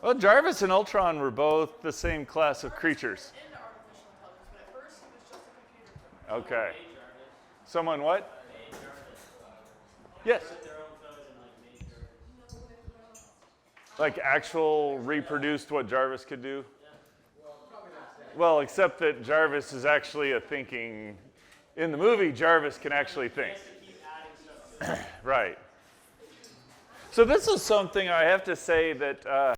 Well, Jarvis and Ultron were both the same class of creatures. Into artificial intelligence, but at first he was just a computer. Okay. Someone what? Yes. Like actual reproduced what Jarvis could do? Well, except that Jarvis is actually a thinking. In the movie, Jarvis can actually think. Right. So this is something I have to say that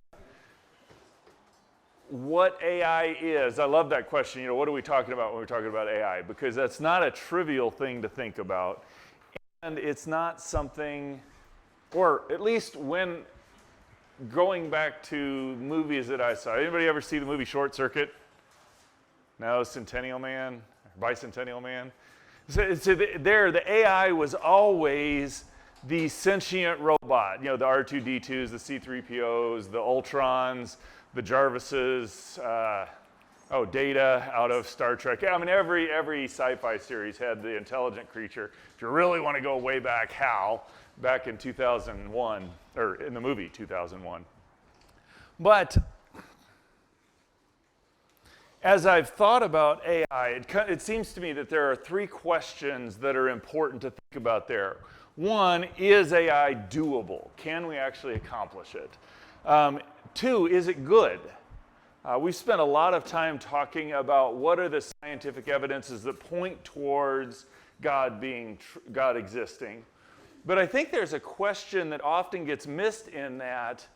what AI is. I love that question. You know, what are we talking about when we're talking about AI? Because that's not a trivial thing to think about. And it's not something, or at least when going back to movies that I saw. Anybody ever see the movie Short Circuit? No, Centennial Man, Bicentennial Man. So there, the AI was always the sentient robot. You know, the R2-D2s, the C-3POs, the Ultrons, the Jarvises, Data out of Star Trek. I mean, every sci-fi series had the intelligent creature. If you really want to go way back, Hal, back in 2001, or in the movie 2001. But as I've thought about AI, it seems to me that there are three questions that are important to think about there. One, is AI doable? Can we actually accomplish it? Two, is it good? We've spent a lot of time talking about what are the scientific evidences that point towards God existing. But I think there's a question that often gets missed in that,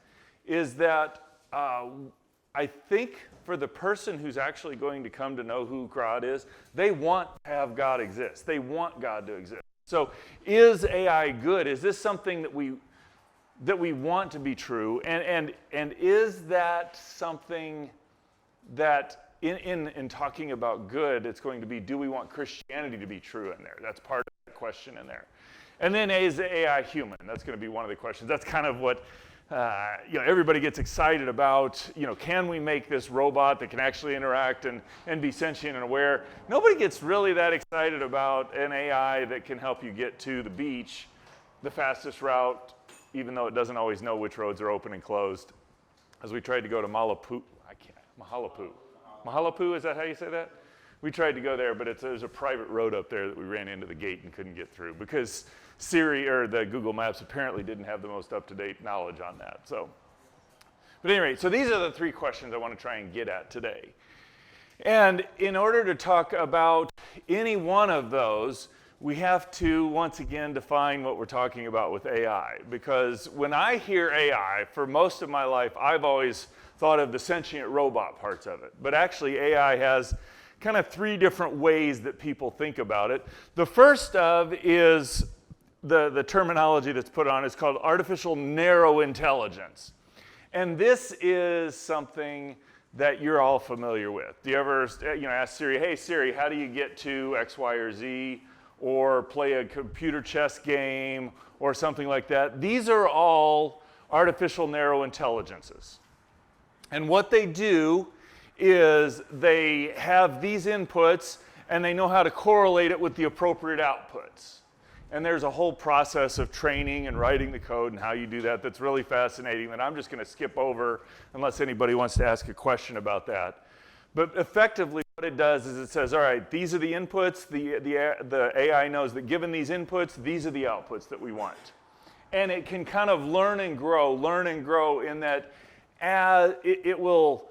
is that I think for the person who's actually going to come to know who God is, they want to have God exist. They want God to exist. So is AI good? Is this something that we want to be true? And is that something that in talking about good, it's going to be, do we want Christianity to be true in there? That's part of the question in there. And then is AI human? That's going to be one of the questions. That's kind of what everybody gets excited about. You know, can we make this robot that can actually interact and be sentient and aware? Nobody gets really that excited about an AI that can help you get to the beach, the fastest route, even though it doesn't always know which roads are open and closed. As we tried to go to Mahalapu, is that how you say that? We tried to go there, but there's a private road up there that we ran into the gate and couldn't get through because Siri or the Google Maps apparently didn't have the most up-to-date knowledge on that. So, but anyway, so these are the three questions I want to try and get at today. And in order to talk about any one of those, we have to once again define what we're talking about with AI. Because when I hear AI, for most of my life, I've always thought of the sentient robot parts of it. But actually, AI has kind of three different ways that people think about it. The first of is the terminology that's put on is called artificial narrow intelligence. And this is something that you're all familiar with. Do you ever ask Siri, hey Siri, how do you get to X, Y, or Z? Or play a computer chess game or something like that? These are all artificial narrow intelligences. And what they do is they have these inputs and they know how to correlate it with the appropriate outputs. And there's a whole process of training and writing the code and how you do that that's really fascinating that I'm just going to skip over unless anybody wants to ask a question about that. But effectively what it does is it says, all right, these are the inputs, the AI knows that given these inputs, these are the outputs that we want. And it can kind of learn and grow in that as it will,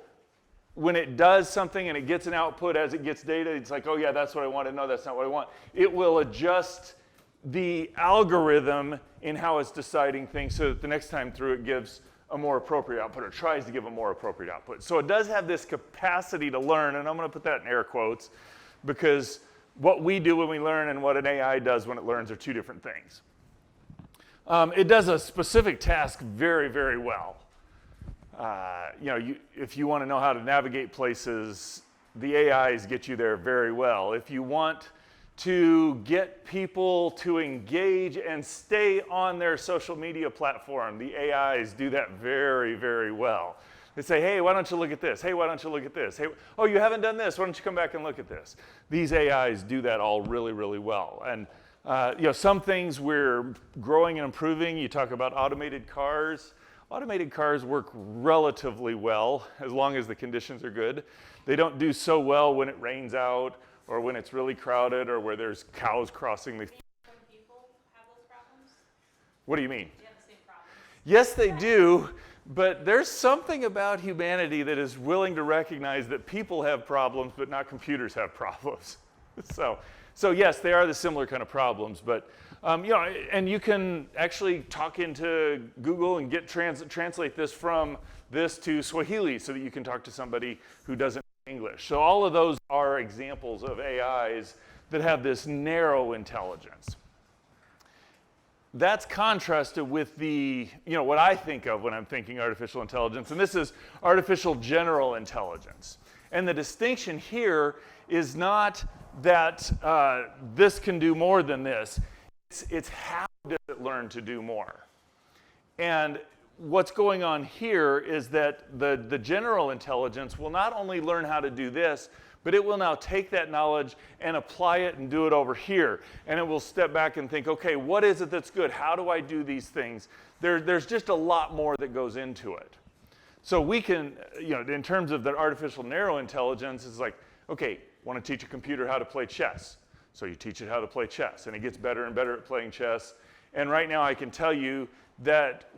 when it does something and it gets an output, as it gets data, it's like, oh yeah, that's what I want. No, that's not what I want. It will adjust the algorithm in how it's deciding things so that the next time through it gives a more appropriate output or tries to give a more appropriate output. So it does have this capacity to learn, and I'm going to put that in air quotes because what we do when we learn and what an AI does when it learns are two different things. It does a specific task very, very well. If you want to know how to navigate places, the AIs get you there very well. If you want to get people to engage and stay on their social media platform, the AIs do that very, very well. They say, hey, why don't you look at this? Hey, why don't you look at this? Hey, oh, you haven't done this. Why don't you come back and look at this? These AIs do that all really, really well. And some things we're growing and improving. You talk about automated cars. Automated cars work relatively well as long as the conditions are good. They don't do so well when it rains out or when it's really crowded or where there's cows crossing the... When people have those problems, What do you mean? they have the same problems. Yes, they do, but there's something about humanity that is willing to recognize that people have problems, but not computers have problems. So yes, they are the similar kind of problems, but and you can actually talk into Google and get translate this from this to Swahili so that you can talk to somebody who doesn't know English. So all of those are examples of AIs that have this narrow intelligence. That's contrasted with the, what I think of when I'm thinking artificial intelligence, and this is artificial general intelligence. And the distinction here is not that this can do more than this. It's how does it learn to do more. And what's going on here is that the general intelligence will not only learn how to do this, but it will now take that knowledge and apply it and do it over here. And it will step back and think, okay, what is it that's good? How do I do these things? There's just a lot more that goes into it. So we can, in terms of the artificial narrow intelligence, it's like, okay, want to teach a computer how to play chess. So you teach it how to play chess, and it gets better and better at playing chess. And right now I can tell you that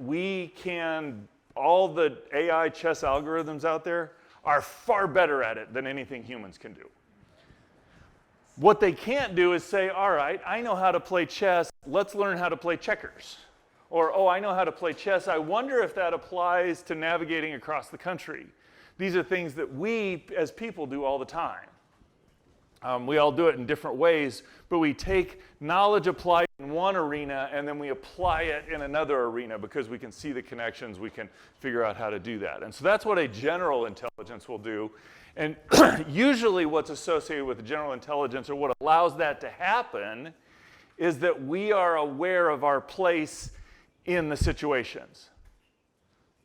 all the AI chess algorithms out there are far better at it than anything humans can do. What they can't do is say, all right, I know how to play chess, let's learn how to play checkers. Or, oh, I know how to play chess, I wonder if that applies to navigating across the country. These are things that we as people do all the time. We all do it in different ways, but we take knowledge applied in one arena and then we apply it in another arena because we can see the connections, we can figure out how to do that. And so that's what a general intelligence will do. And usually what's associated with general intelligence, or what allows that to happen, is that we are aware of our place in the situations.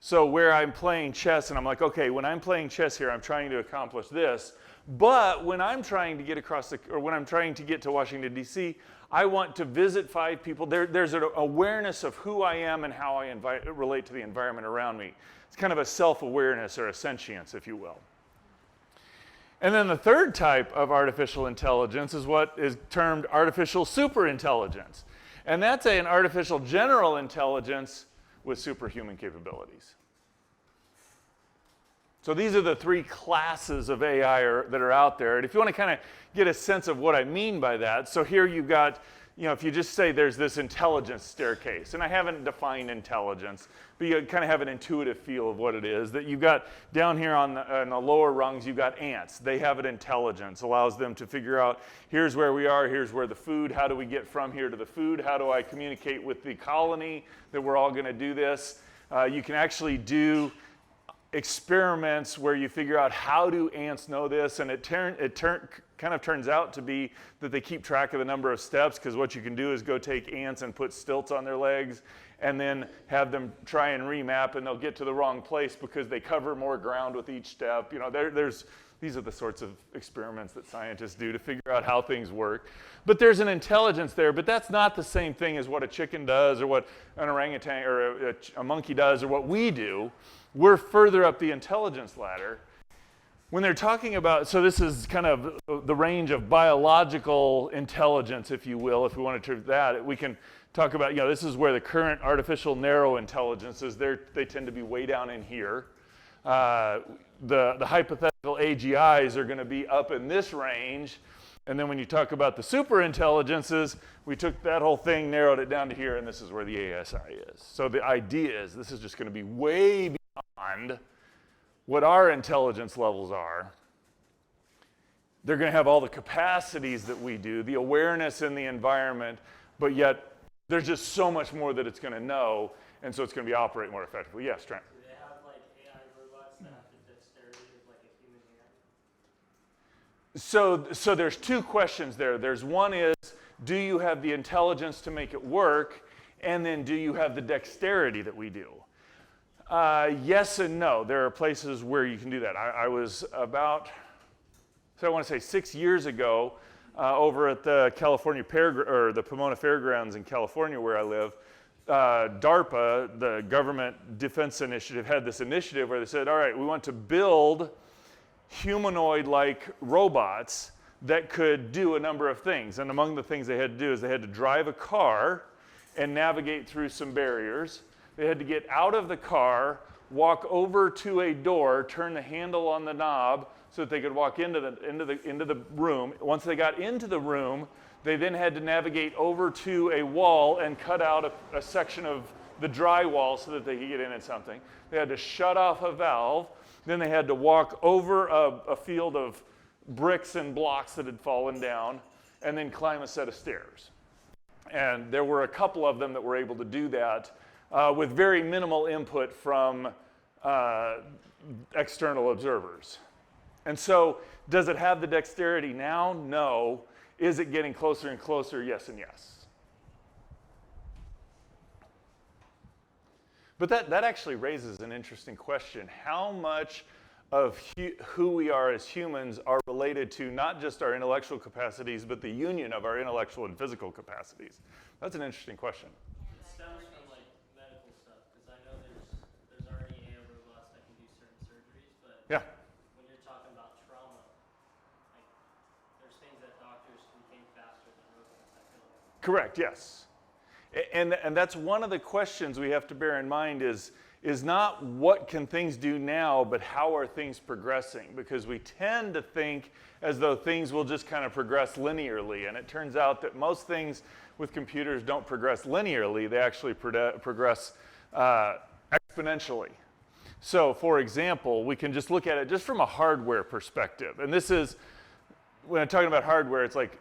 So where I'm playing chess and I'm like, okay, when I'm playing chess here, I'm trying to accomplish this. But when I'm trying to get when I'm trying to get to Washington, D.C., I want to visit 5 people. There's an awareness of who I am and how I relate to the environment around me. It's kind of a self-awareness or a sentience, if you will. And then the third type of artificial intelligence is what is termed artificial superintelligence. And that's an artificial general intelligence with superhuman capabilities. So these are the 3 classes of AI that are out there. And if you want to kind of get a sense of what I mean by that, so here you've got, if you just say there's this intelligence staircase, and I haven't defined intelligence, but you kind of have an intuitive feel of what it is, that you've got down here on the lower rungs, you've got ants. They have an intelligence, allows them to figure out, here's where we are, here's where the food, how do we get from here to the food, how do I communicate with the colony that we're all going to do this. You can actually do experiments where you figure out how do ants know this, and it kind of turns out to be that they keep track of the number of steps, because what you can do is go take ants and put stilts on their legs and then have them try and remap, and they'll get to the wrong place because they cover more ground with each step. These are the sorts of experiments that scientists do to figure out how things work. But there's an intelligence there, but that's not the same thing as what a chicken does or what an orangutan or a monkey does or what we do. We're further up the intelligence ladder. When they're talking about, so this is kind of the range of biological intelligence, if you will, if we want to treat that, we can talk about, this is where the current artificial narrow intelligence is. They tend to be way down in here. The hypothetical AGIs are going to be up in this range. And then when you talk about the superintelligences, we took that whole thing, narrowed it down to here, and this is where the ASI is. So the idea is this is just going to be way beyond what our intelligence levels are. They're going to have all the capacities that we do, the awareness in the environment, but yet there's just so much more that it's going to know, and so it's going to be operating more effectively. Yes, Trent? Do they have like AI robots that have the dexterity of like a human hand? So there's 2 questions there. There's one is, do you have the intelligence to make it work? And then do you have the dexterity that we do? Yes and no. There are places where you can do that. I was about, I want to say 6 years ago, over at the California the Pomona Fairgrounds in California where I live. DARPA, the Government Defense Initiative, had this initiative where they said, all right, we want to build humanoid-like robots that could do a number of things. And among the things they had to do is they had to drive a car and navigate through some barriers. They had to get out of the car, walk over to a door, turn the handle on the knob so that they could walk into the room. Once they got into the room, they then had to navigate over to a wall and cut out a section of the drywall so that they could get in at something. They had to shut off a valve. Then they had to walk over a field of bricks and blocks that had fallen down and then climb a set of stairs. And there were a couple of them that were able to do that with very minimal input from external observers. And so, does it have the dexterity now? No. Is it getting closer and closer? Yes and yes. But that actually raises an interesting question. How much of who we are as humans are related to not just our intellectual capacities, but the union of our intellectual and physical capacities? That's an interesting question. It stems from like medical stuff, because I know there's already AI robots that can do certain surgeries, but Yeah. when you're talking about trauma, like there's things that doctors can think faster than robots, I feel like. Correct, yes. And that's one of the questions we have to bear in mind is not what can things do now, but how are things progressing? Because we tend to think as though things will just kind of progress linearly, and it turns out that most things with computers don't progress linearly, they actually progress exponentially. So, for example, we can just look at it just from a hardware perspective. And this is, when I'm talking about hardware, it's like,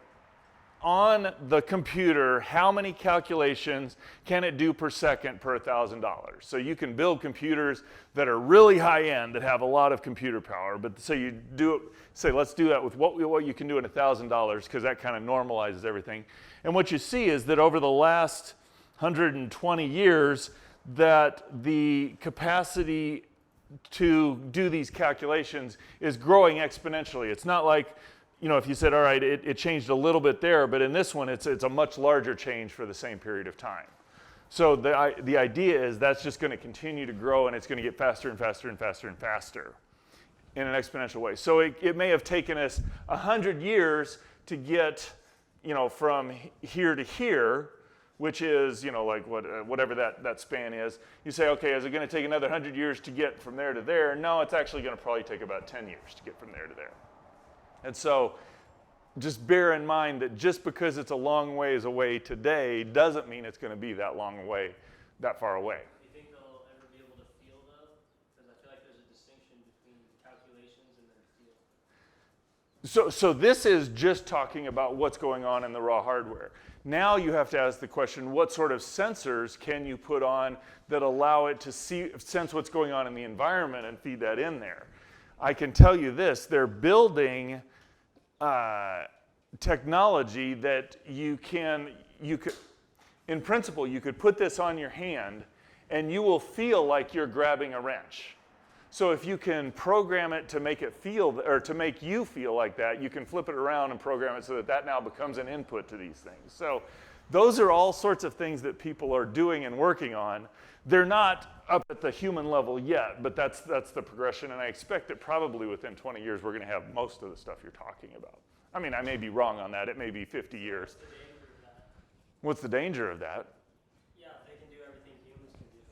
on the computer, how many calculations can it do per second per $1,000? So you can build computers that are really high end, that have a lot of computer power, but so you do it, say, let's do that with what you can do in $1,000, because that kind of normalizes everything. And what you see is that over the last 120 years, that the capacity to do these calculations is growing exponentially. It's not like, you know, if you said, all right, it changed a little bit there, but in this one, it's a much larger change for the same period of time. So the idea is that's just going to continue to grow, and it's going to get faster and faster and faster and faster in an exponential way. So it may have taken us 100 years to get, you know, from here to here, which is, you know, like whatever that span is. You say, okay, is it going to take another 100 years to get from there to there? No, it's actually going to probably take about 10 years to get from there to there. And so just bear in mind that just because it's a long ways away today doesn't mean it's going to be that long away, that far away. Do you think they'll ever be able to feel though? Because I feel like there's a distinction between calculations and then feel. So this is just talking about what's going on in the raw hardware. Now you have to ask the question, what sort of sensors can you put on that allow it to sense what's going on in the environment and feed that in there? I can tell you this, they're building technology that you could, in principle, you could put this on your hand and you will feel like you're grabbing a wrench. So if you can program it to make it feel, or to make you feel like that, you can flip it around and program it so that that now becomes an input to these things. So those are all sorts of things that people are doing and working on. They're not up at the human level yet, but that's the progression, and I expect that probably within 20 years we're going to have most of the stuff you're talking about. I mean, I may be wrong on that. It may be 50 years. What's the danger of that? What's the danger of that? Yeah, if they can do everything humans can do,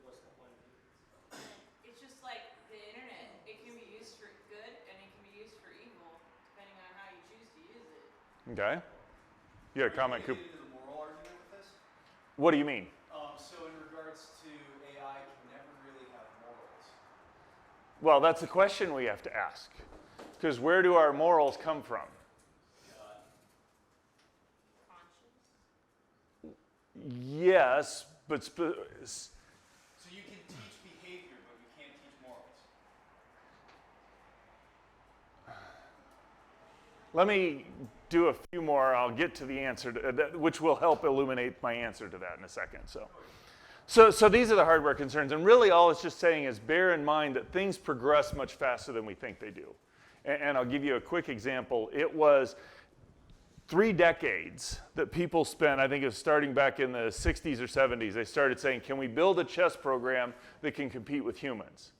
what's the point of humans? It's just like the internet. It can be used for good and it can be used for evil, depending on how you choose to use it. Okay. You had a comment, Coop. Into the moral argument with this? What do you mean? So in regards to AI can never really have morals. Well, that's a question we have to ask. Because where do our morals come from? Conscious. Yes, but So you can teach behavior, but you can't teach morals. let me do a few more. I'll get to the answer, to that, which will help illuminate my answer to that in a second. So these are the hardware concerns, and really all it's just saying is bear in mind that things progress much faster than we think they do. And I'll give you a quick example. It was 3 decades that people spent, I think it was starting back in the 60s or 70s, they started saying, can we build a chess program that can compete with humans?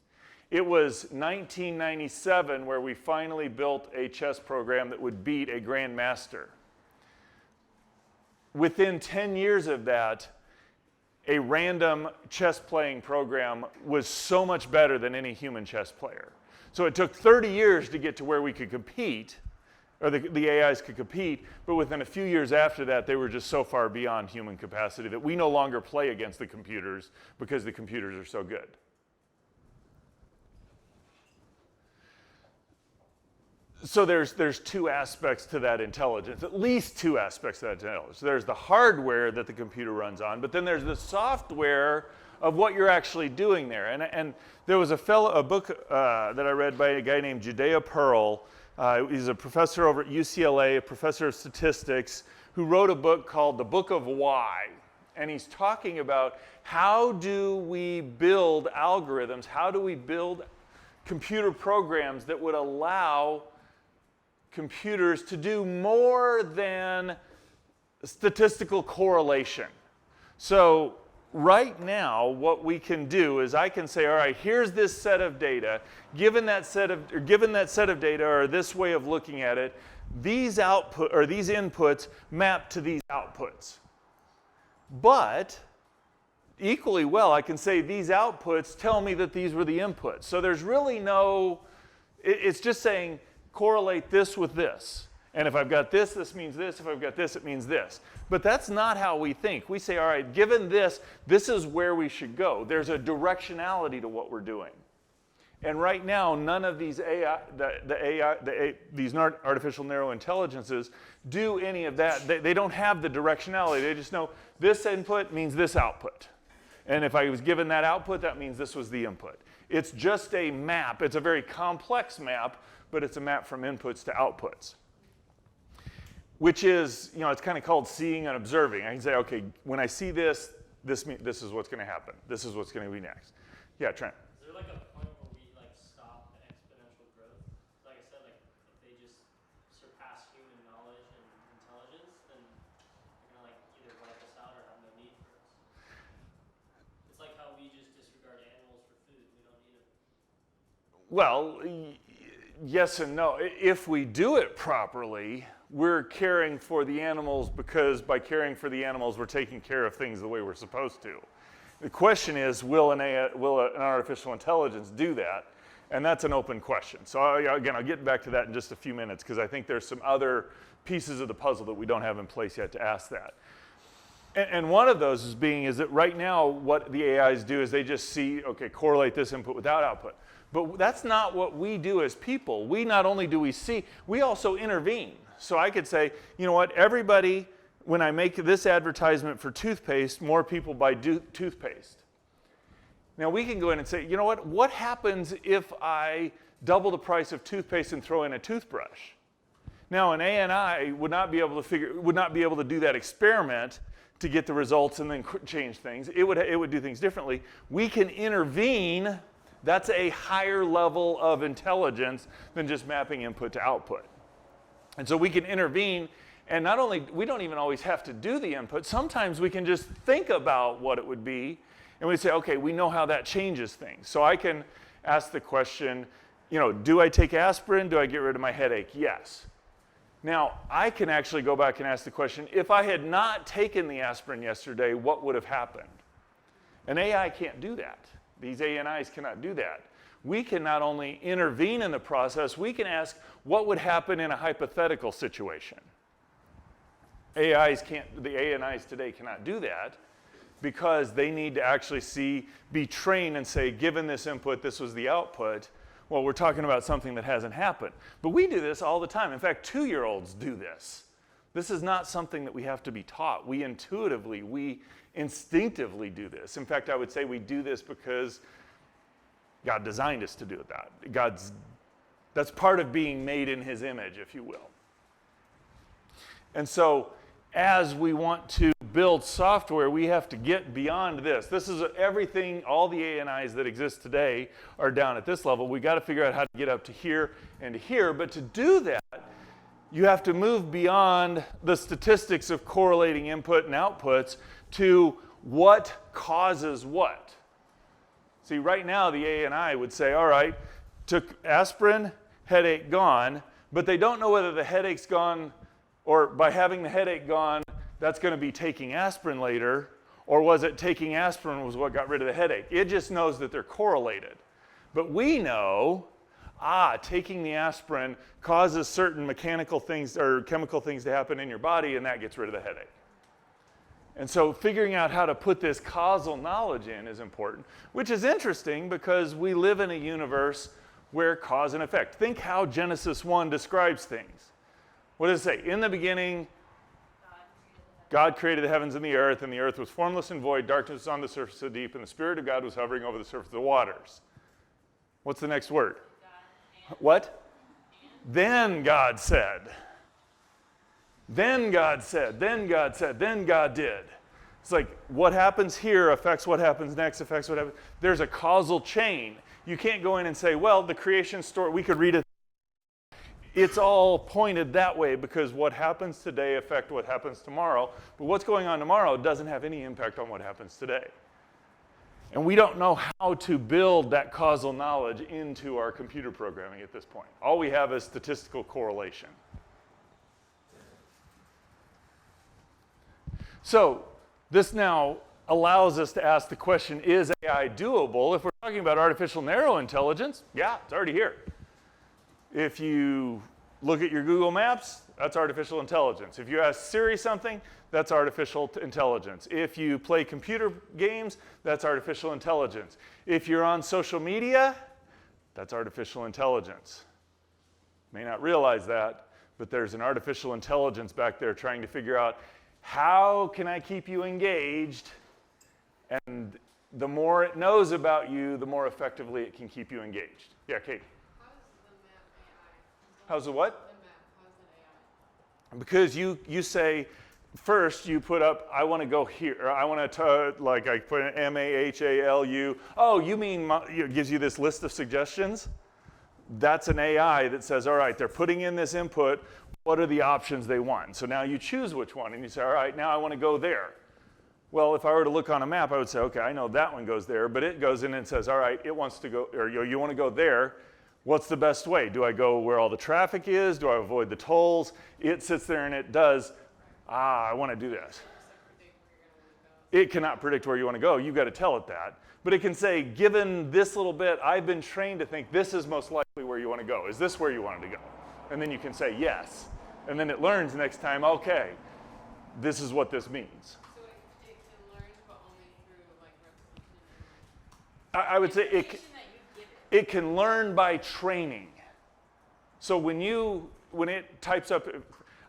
It was 1997 where we finally built a chess program that would beat a grandmaster. Within 10 years of that, a random chess playing program was so much better than any human chess player. So it took 30 years to get to where we could compete, or the AIs could compete, but within a few years after that, they were just so far beyond human capacity that we no longer play against the computers because the computers are so good. So there's 2 aspects to that intelligence, at least 2 aspects to that intelligence. There's the hardware that the computer runs on, but then there's the software of what you're actually doing there. And there was a book that I read by a guy named Judea Pearl. He's a professor over at UCLA, a professor of statistics, who wrote a book called The Book of Why. And he's talking about how do we build algorithms, how do we build computer programs that would allow computers to do more than statistical correlation. So right now, what we can do is I can say, all right, here's this set of data. Given that set of data, or this way of looking at it, these inputs map to these outputs. But equally well, I can say these outputs tell me that these were the inputs. So there's really no, it's just saying correlate this with this. And if I've got this, this means this. If I've got this, it means this. But that's not how we think. We say, all right, given this, this is where we should go. There's a directionality to what we're doing. And right now, none of these these artificial narrow intelligences do any of that. They don't have the directionality. They just know this input means this output. And if I was given that output, that means this was the input. It's just a map. It's a very complex map, but it's a map from inputs to outputs, which is, it's kind of called seeing and observing. I can say, okay, when I see this, this is what's going to happen. This is what's going to be next. Yeah, Trent. Is there like a point where we stop the exponential growth? Like I said, if they just surpass human knowledge and intelligence, then they're going to either wipe us out or have no need for us. It's like how we just disregard animals for food. We don't need them. Well, yes and no. If we do it properly, we're caring for the animals because by caring for the animals, we're taking care of things the way we're supposed to. The question is, will an artificial intelligence do that? And that's an open question. So again, I'll get back to that in just a few minutes because I think there's some other pieces of the puzzle that we don't have in place yet to ask that. And one of those is that right now what the AIs do is they just see, okay, correlate this input without output. But that's not what we do as people. We not only do we see, we also intervene. So I could say, you know what, everybody, when I make this advertisement for toothpaste, more people buy toothpaste. Now we can go in and say, you know what happens if I double the price of toothpaste and throw in a toothbrush? Now an ANI would not be able to do that experiment to get the results and then change things. It would do things differently. We can intervene. That's a higher level of intelligence than just mapping input to output. And so we can intervene, and not only, we don't even always have to do the input. Sometimes we can just think about what it would be, and we say, okay, we know how that changes things. So I can ask the question, do I take aspirin? Do I get rid of my headache? Yes. Now, I can actually go back and ask the question, if I had not taken the aspirin yesterday, what would have happened? An AI can't do that. These ANIs cannot do that. We can not only intervene in the process, we can ask what would happen in a hypothetical situation. The ANIs today cannot do that because they need to actually be trained and say, given this input, this was the output. Well, we're talking about something that hasn't happened. But we do this all the time. In fact, 2-year-olds do this. This is not something that we have to be taught. We instinctively do this. In fact, I would say we do this because God designed us to do that. That's part of being made in His image, if you will. And so, as we want to build software, we have to get beyond this. This is everything, all the ANIs that exist today are down at this level. We've got to figure out how to get up to here and to here. But to do that, you have to move beyond the statistics of correlating input and outputs to what causes what. See, right now the ANI would say, all right, took aspirin, headache gone, but they don't know whether the headache's gone, or by having the headache gone, that's going to be taking aspirin later, or was it taking aspirin was what got rid of the headache? It just knows that they're correlated. But we know, taking the aspirin causes certain mechanical things or chemical things to happen in your body, and that gets rid of the headache. And so figuring out how to put this causal knowledge in is important, which is interesting because we live in a universe where cause and effect. Think how Genesis 1 describes things. What does it say? In the beginning, God created the heavens and the earth was formless and void, darkness was on the surface of the deep, and the Spirit of God was hovering over the surface of the waters. What's the next word? What? Then God said. Then God said, then God said, then God did. It's like what happens here affects what happens next, affects what happens. There's a causal chain. You can't go in and say, well, the creation story, we could read it. It's all pointed that way because what happens today affects what happens tomorrow. But what's going on tomorrow doesn't have any impact on what happens today. And we don't know how to build that causal knowledge into our computer programming at this point. All we have is statistical correlation. So this now allows us to ask the question, is AI doable? If we're talking about artificial narrow intelligence, yeah, it's already here. If you look at your Google Maps, that's artificial intelligence. If you ask Siri something, that's artificial intelligence. If you play computer games, that's artificial intelligence. If you're on social media, that's artificial intelligence. May not realize that, but there's an artificial intelligence back there trying to figure out how can I keep you engaged? And the more it knows about you, the more effectively it can keep you engaged. Yeah, Kate. How's the what? The map. How's it AI? Because you say, first you put up, I want to go here. Or I want to, like I put in MAHALU. Oh, you mean, it gives you this list of suggestions? That's an AI that says, all right, they're putting in this input. What are the options they want? So now you choose which one, and you say, all right, now I want to go there. Well, if I were to look on a map, I would say, okay, I know that one goes there, but it goes in and says, all right, it wants to go, or you want to go there. What's the best way? Do I go where all the traffic is? Do I avoid the tolls? It sits there and it does, I want to do this. It cannot predict where you want to go. You've got to tell it that. But it can say, given this little bit, I've been trained to think this is most likely where you want to go. Is this where you wanted to go? And then you can say yes. And then it learns next time, okay, this is what this means. So it can learn, but only through like repetition. I would say it can learn by training. So when it types up,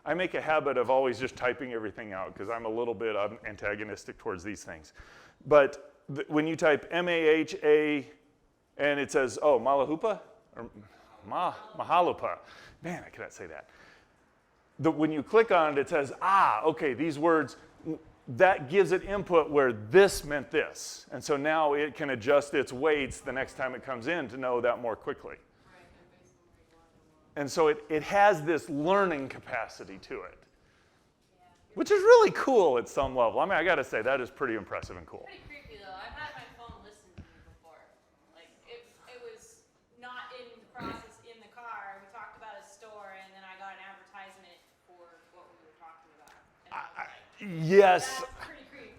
I make a habit of always just typing everything out because I'm a little bit antagonistic towards these things. But when you type M-A-H-A and it says, oh, Malahupa? Or Mahalupa. Man, I cannot say that. When you click on it, it says, okay, these words, that gives it input where this meant this. And so now it can adjust its weights the next time it comes in to know that more quickly. And so it has this learning capacity to it, which is really cool at some level. I mean, I got to say, that is pretty impressive and cool. Pretty creepy, though. I've had my phone listen to me before. Like, it was not in the process in the car. We talked about a store, and then I got an advertisement for what we were talking about. And I was like, yes. that's pretty creepy.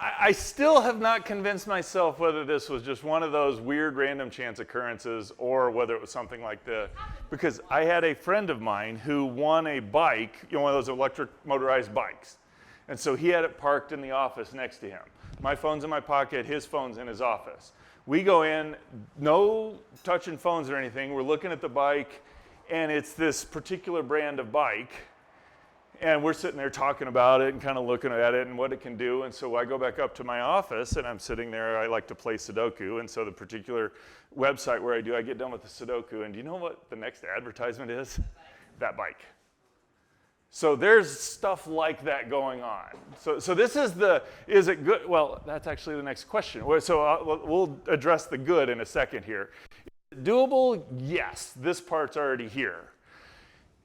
I still have not convinced myself whether this was just one of those weird random chance occurrences or whether it was something like because I had a friend of mine who won a bike, one of those electric motorized bikes. And so he had it parked in the office next to him. My phone's in my pocket, his phone's in his office. We go in, no touching phones or anything. We're looking at the bike, and it's this particular brand of bike. And we're sitting there talking about it and kind of looking at it and what it can do. And so I go back up to my office, and I'm sitting there. I like to play Sudoku. And so the particular website where I get done with the Sudoku. And do you know what the next advertisement is? That bike. So there's stuff like that going on. So this is is it good? Well, that's actually the next question. So we'll address the good in a second here. Is it doable? Yes, this part's already here.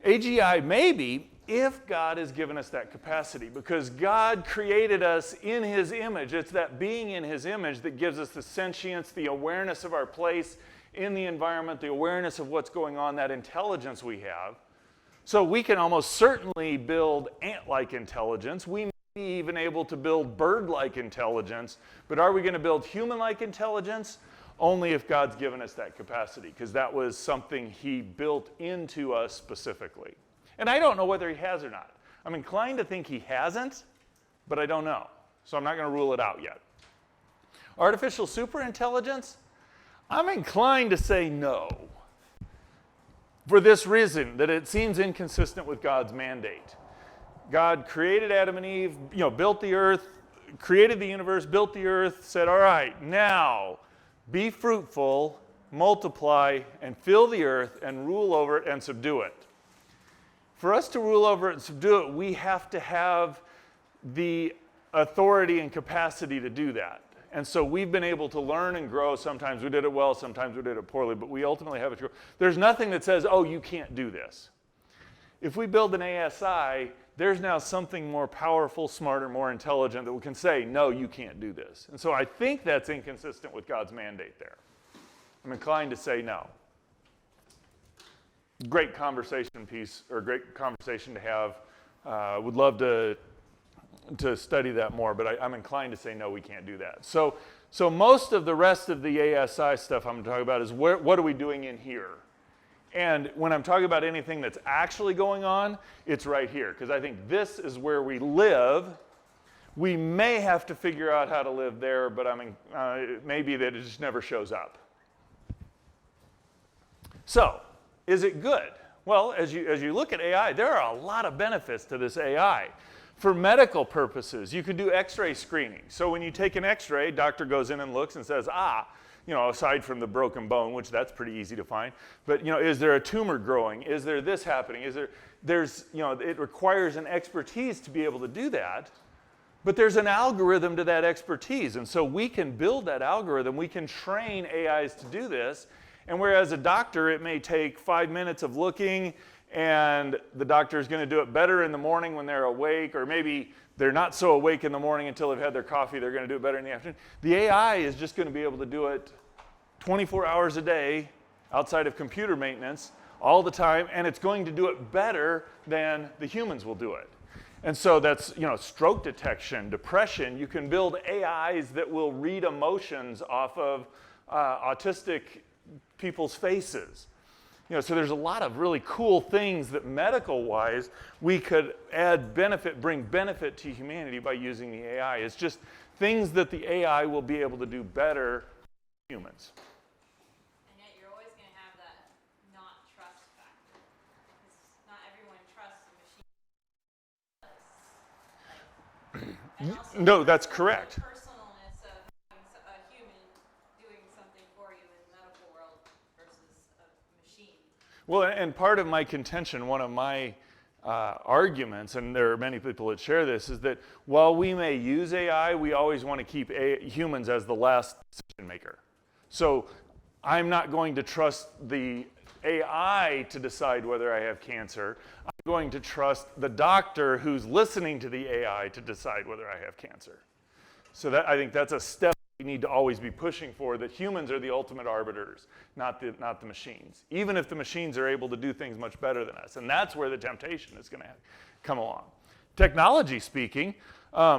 AGI maybe if God has given us that capacity, because God created us in his image. It's that being in his image that gives us the sentience, the awareness of our place in the environment, the awareness of what's going on, that intelligence we have. So we can almost certainly build ant-like intelligence. We may be even able to build bird-like intelligence, but are we going to build human-like intelligence? Only if God's given us that capacity, because that was something he built into us specifically. And I don't know whether he has or not. I'm inclined to think he hasn't, but I don't know. So I'm not going to rule it out yet. Artificial superintelligence? I'm inclined to say no. For this reason, that it seems inconsistent with God's mandate. God created Adam and Eve, built the earth, created the universe, built the earth, said, all right, now be fruitful, multiply, and fill the earth, and rule over it and subdue it. For us to rule over it and subdue it, we have to have the authority and capacity to do that. And so we've been able to learn and grow. Sometimes we did it well, sometimes we did it poorly, but we ultimately have it. There's nothing that says, oh, you can't do this. If we build an ASI, there's now something more powerful, smarter, more intelligent that we can say, no, you can't do this. And so I think that's inconsistent with God's mandate there. I'm inclined to say no. Great conversation piece, or great conversation to have. Would love to study that more, but I'm inclined to say no, we can't do that. So most of the rest of the ASI stuff I'm talking about is what are we doing in here? And when I'm talking about anything that's actually going on, it's right here, because I think this is where we live. We may have to figure out how to live there, but maybe that it just never shows up. So, is it good? Well, as you look at AI, there are a lot of benefits to this AI. For medical purposes, you could do X-ray screening. So when you take an X-ray, doctor goes in and looks and says, aside from the broken bone, which that's pretty easy to find, but is there a tumor growing? Is there this happening? It requires an expertise to be able to do that, but there's an algorithm to that expertise, and so we can build that algorithm. We can train AIs to do this, and whereas a doctor, it may take 5 minutes of looking, and the doctor is going to do it better in the morning when they're awake, or maybe they're not so awake in the morning until they've had their coffee, they're going to do it better in the afternoon. The AI is just going to be able to do it 24 hours a day outside of computer maintenance all the time, and it's going to do it better than the humans will do it. And so that's, stroke detection, depression. You can build AIs that will read emotions off of autistic people's faces. So there's a lot of really cool things that medical-wise we could bring benefit to humanity by using the AI. It's just things that the AI will be able to do better than humans. And yet you're always going to have that not trust factor, because not everyone trusts a machine. And also No, that's correct. The personalness of having a human doing something for you in the medical world versus a machine. Well, and part of my contention, one of my arguments, and there are many people that share this, is that while we may use AI, we always want to keep humans as the last decision maker. So I'm not going to trust the AI to decide whether I have cancer. I'm going to trust the doctor who's listening to the AI to decide whether I have cancer. So I think that's a step we need to always be pushing for, that humans are the ultimate arbiters, not the machines, even if the machines are able to do things much better than us. And that's where the temptation is going to come along. Technology speaking,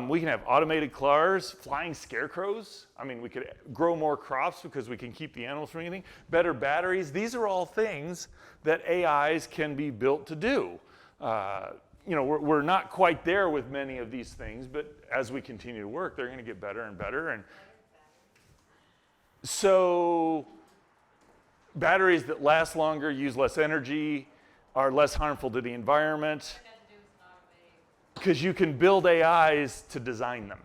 we can have automated cars, flying scarecrows. We could grow more crops because we can keep the animals from anything. Better batteries. These are all things that AIs can be built to do. We're not quite there with many of these things, but as we continue to work, they're going to get better and better. And so batteries that last longer, use less energy, are less harmful to the environment, because you can build AIs to design them.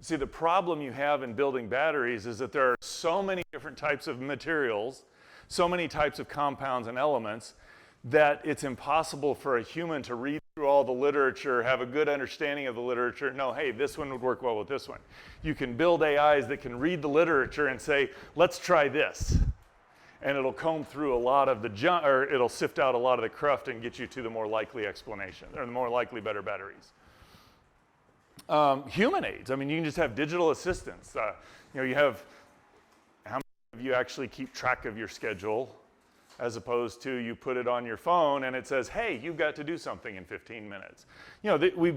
See, the problem you have in building batteries is that there are so many different types of materials, so many types of compounds and elements, that it's impossible for a human to read through all the literature, have a good understanding of the literature, know, hey, this one would work well with this one. You can build AIs that can read the literature and say, let's try this. and it'll comb through a lot of the junk, or it'll sift out a lot of the cruft and get you to the more likely explanation, or the more likely better batteries. Human aids, I mean, you can just have digital assistants. You have, how many of you actually keep track of your schedule, as opposed to you put it on your phone and it says, hey, you've got to do something in 15 minutes.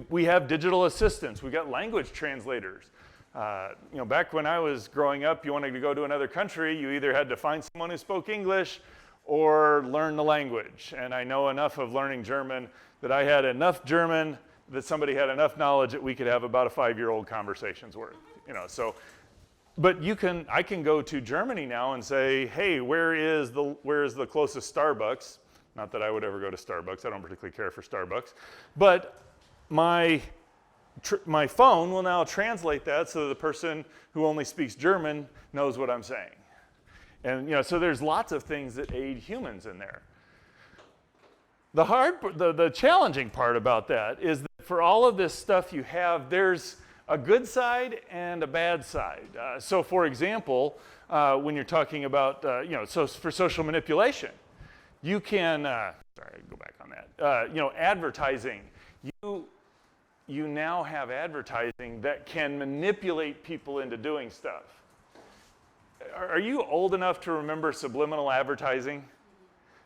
We have digital assistants. We got language translators. Back when I was growing up, you wanted to go to another country, you either had to find someone who spoke English or learn the language. And I know enough of learning German that I had enough German that somebody had enough knowledge that we could have about a 5-year-old conversation's worth. But I can go to Germany now and say, hey, where is the closest Starbucks? Not that I would ever go to Starbucks. I don't particularly care for Starbucks. But my phone will now translate that so that the person who only speaks German knows what I'm saying. And so there's lots of things that aid humans in there. The challenging part about that is that for all of this stuff you have, there's a good side and a bad side. So for example, when you're talking about, so for social manipulation, you can, sorry, go back on that. Advertising, you now have advertising that can manipulate people into doing stuff. Are you old enough to remember subliminal advertising?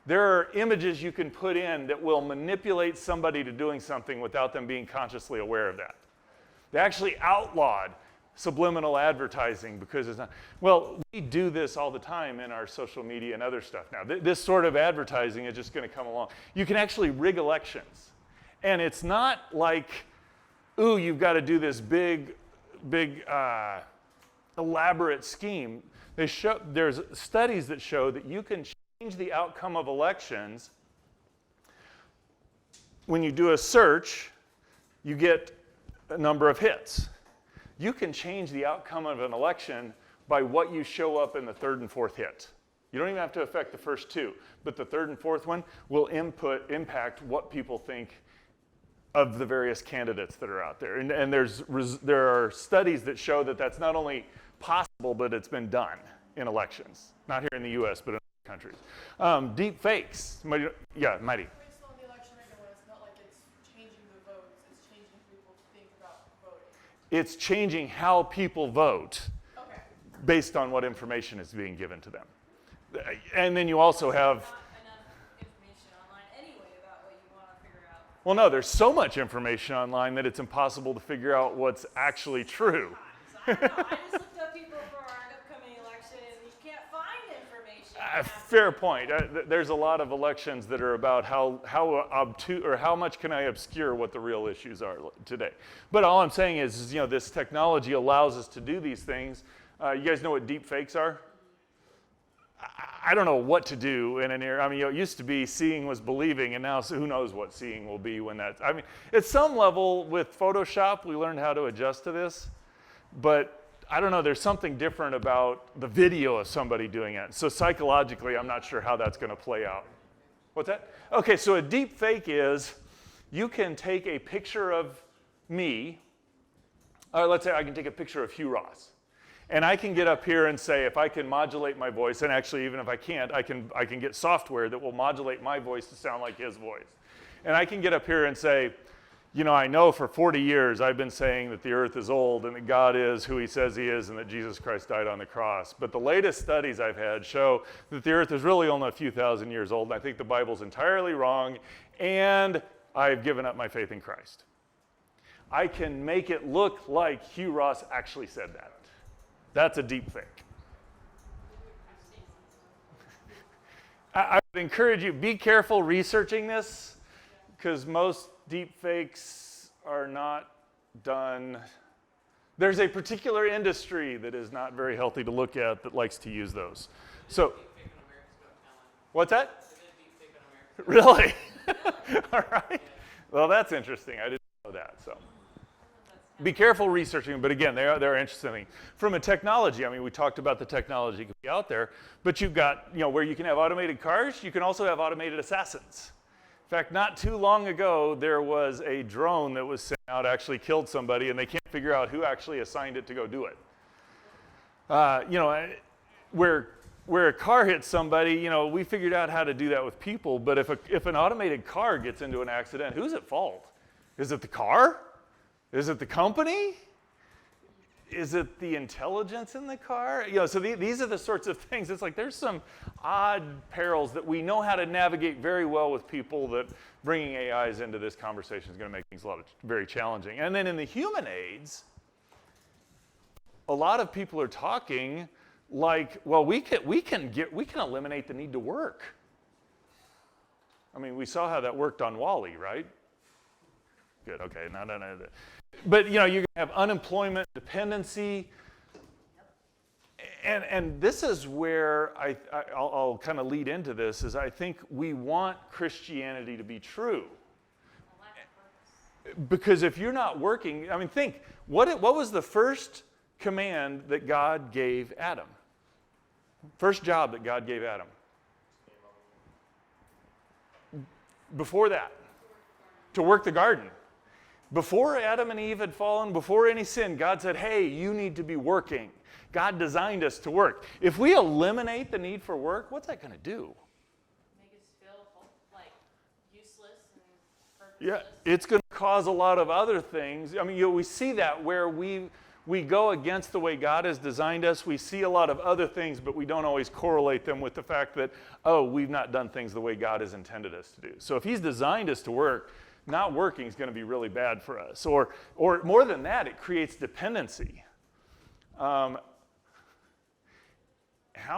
There are images you can put in that will manipulate somebody to doing something without them being consciously aware of that. They actually outlawed subliminal advertising because it's not, well, we do this all the time in our social media and other stuff now. This sort of advertising is just going to come along. You can actually rig elections. And it's not like, ooh, you've got to do this big, elaborate scheme. There's studies that show that you can change the outcome of elections. When you do a search, you get a number of hits. You can change the outcome of an election by what you show up in the third and fourth hit. You don't even have to affect the first two, but the third and fourth one will impact what people think of the various candidates that are out there. And there are studies that show that that's not only possible, but it's been done in elections. Not here in the US, but in other countries. Deep fakes. Yeah, Mighty. Based on the election right now, it's not like it's changing the votes, it's changing people think about voting. It's changing how people vote Okay. based on what information is being given to them. And then you also have, Not enough information online anyway about what you want to figure out. well, no, there's so much information online that it's impossible to figure out what's actually true. I don't know. I just looked up people for our upcoming election, and you can't find information. Fair point. There's a lot of elections that are about how obtuse or how much can I obscure what the real issues are today. But all I'm saying is this technology allows us to do these things. You guys know what deep fakes are? I don't know what to do in an era. I mean, it used to be seeing was believing, and now who knows what seeing will be when that's. I mean, at some level with Photoshop, we learned how to adjust to this, but I don't know, there's something different about the video of somebody doing it. So psychologically, I'm not sure how that's going to play out. What's that? Okay, so a deep fake is you can take a picture of me, or let's say I can take a picture of Hugh Ross. And I can get up here and say, if I can modulate my voice, and actually even if I can't, I can get software that will modulate my voice to sound like his voice. And I can get up here and say, I know for 40 years I've been saying that the earth is old and that God is who he says he is and that Jesus Christ died on the cross. But the latest studies I've had show that the earth is really only a few thousand years old, and I think the Bible's entirely wrong, and I've given up my faith in Christ. I can make it look like Hugh Ross actually said that. That's a deep fake. I would encourage you, be careful researching this, because most deep fakes are not done. There's a particular industry that is not very healthy to look at that likes to use those. So, what's that? Really? All right. Well, that's interesting. I didn't know that. So, be careful researching, but again, they're interesting. From a technology, I mean, we talked about the technology could be out there, but you've got, where you can have automated cars, you can also have automated assassins. In fact, not too long ago, there was a drone that was sent out, actually killed somebody, and they can't figure out who actually assigned it to go do it. Where where a car hits somebody, we figured out how to do that with people, but if an automated car gets into an accident, who's at fault? Is it the car? Is it the company? Is it the intelligence in the car? So these are the sorts of things. It's like there's some odd perils that we know how to navigate very well with people, that bringing AIs into this conversation is going to make things very challenging. And then in the human aids, a lot of people are talking like, well, we can eliminate the need to work. I mean, we saw how that worked on WALL-E, right? Good. Okay. No. But you're going to have unemployment, dependency, and this is where I'll kind of lead into this. Is I think we want Christianity to be true, because if you're not working, I mean, think what was the first command that God gave Adam? First job that God gave Adam. Before that, to work the garden. Before Adam and Eve had fallen, before any sin, God said, hey, you need to be working. God designed us to work. If we eliminate the need for work, what's that going to do? Make us feel like useless and purposeless. Yeah, it's going to cause a lot of other things. I mean, we see that where we go against the way God has designed us. We see a lot of other things, but we don't always correlate them with the fact that, we've not done things the way God has intended us to do. So if he's designed us to work, not working is going to be really bad for us. Or more than that, it creates dependency. How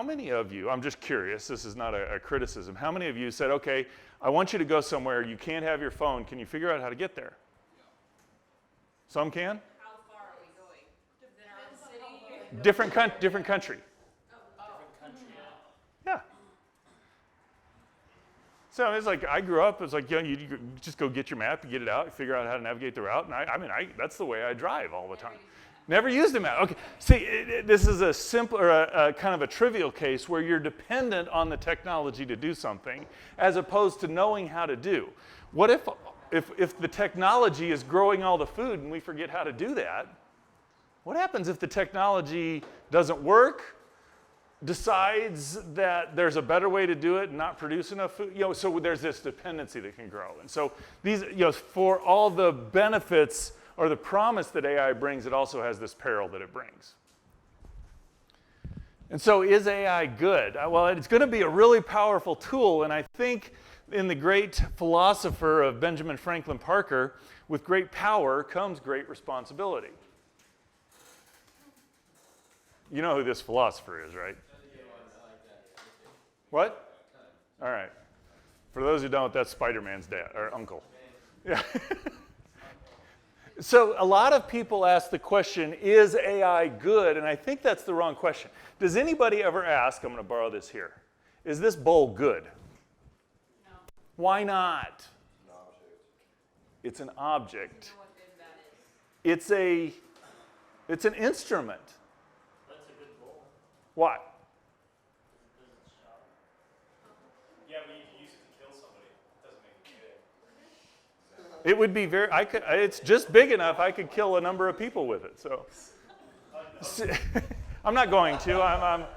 many of you, I'm just curious, this is not a criticism, how many of you said, okay, I want you to go somewhere, you can't have your phone, can you figure out how to get there? Some can? How far are we going? Within our own city? Different country. Different country. Yeah. So it's like, I grew up, it's like, you just go get your map, you get it out, you figure out how to navigate the route, and that's the way I drive all the time. Never used a map. Okay, see, this is a simple, or a kind of a trivial case where you're dependent on the technology to do something, as opposed to knowing how to do. What if the technology is growing all the food and we forget how to do that? What happens if the technology doesn't work, decides that there's a better way to do it and not produce enough food? So there's this dependency that can grow. And so these, for all the benefits or the promise that AI brings, it also has this peril that it brings. And so is AI good? Well, it's going to be a really powerful tool, and I think in the great philosopher of Benjamin Franklin Parker, with great power comes great responsibility. You know who this philosopher is, right? What? All right. For those who don't, that's Spider-Man's dad, or uncle. Yeah. So a lot of people ask the question, is AI good? And I think that's the wrong question. Does anybody ever ask, I'm going to borrow this here, is this bowl good? No. Why not? It's an object. You know what good that is. It's an instrument. That's a good bowl. What? It doesn't shout. Yeah, but you can use it to kill somebody. It doesn't make it good. It would be it's just big enough I could kill a number of people with it. So I'm not going to.